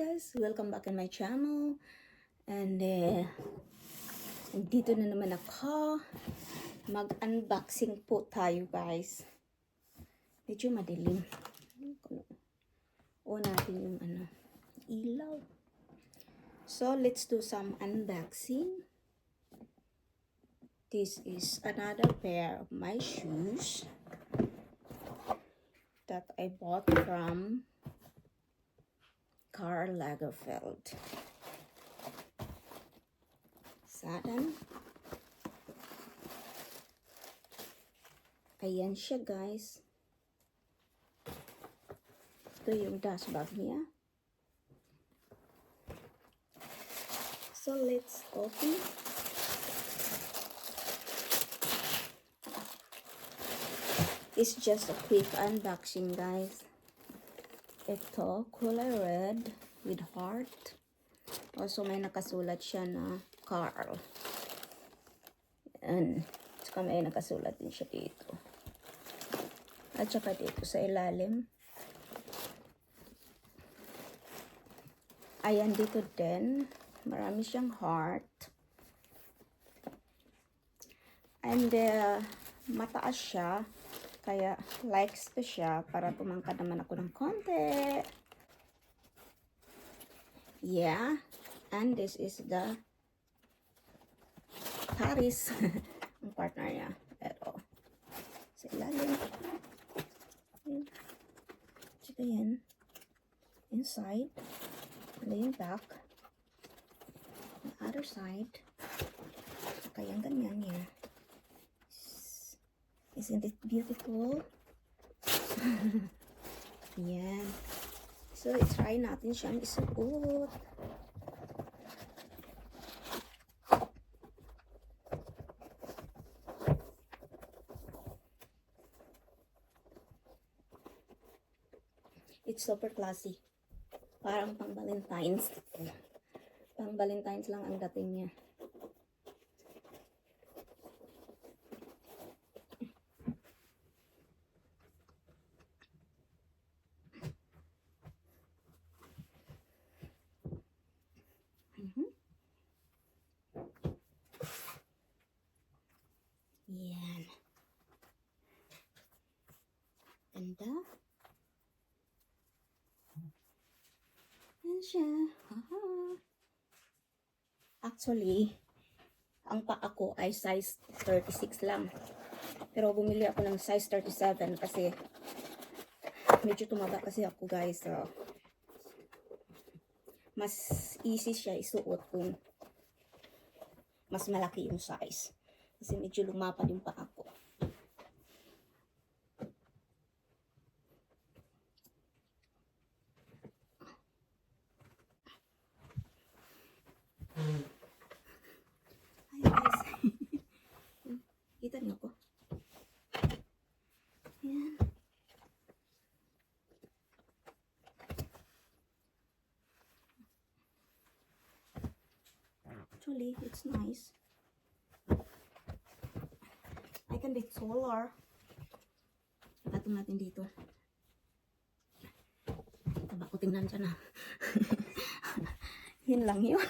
guys, welcome back on my channel. And dito na naman ako. Mag-unboxing po tayo guys. Medyo madilim. O natin yung ilaw. So let's do some unboxing. This is another pair of my shoes that I bought from Karl Lagerfeld. Sadan. Ayan siya guys. Ito yung dust bag niya. So let's open. It's just a quick unboxing guys. Ito, kulay red with heart. Also, may nakasulat siya na Karl. Yan. Saka may nakasulat din siya dito. At saka dito sa ilalim. Ayan dito din. Marami siyang heart. And mataas siya. Kaya, likes ko siya para tumangkad naman ako ng konti. Yeah. And this is the Paris. Ang partner niya. Ito. Sa ilalim. Ayan. Tsaka yan. Inside. Ano yung back. The other side. Tsaka yung ganyan yan. Isn't it beautiful? Yan. So, try natin siyang isuot. It's super classy. Parang pang Valentine's. Pang Valentine's lang ang dating niya. Yan. Ganda. Yan siya. Haha. Actually, ang paa ko ay size 36 lang. Pero bumili ako ng size 37 kasi medyo tumaba kasi ako guys. So, mas easy siya isuot kung mas malaki yung size. Kasi medyo lumapad yung paa ko. Ay guys. Kita niyo ko. Ayan. Actually, it's nice. I can be taller. Patong natin dito. Taba ko tingnan siya na. Yun lang yun.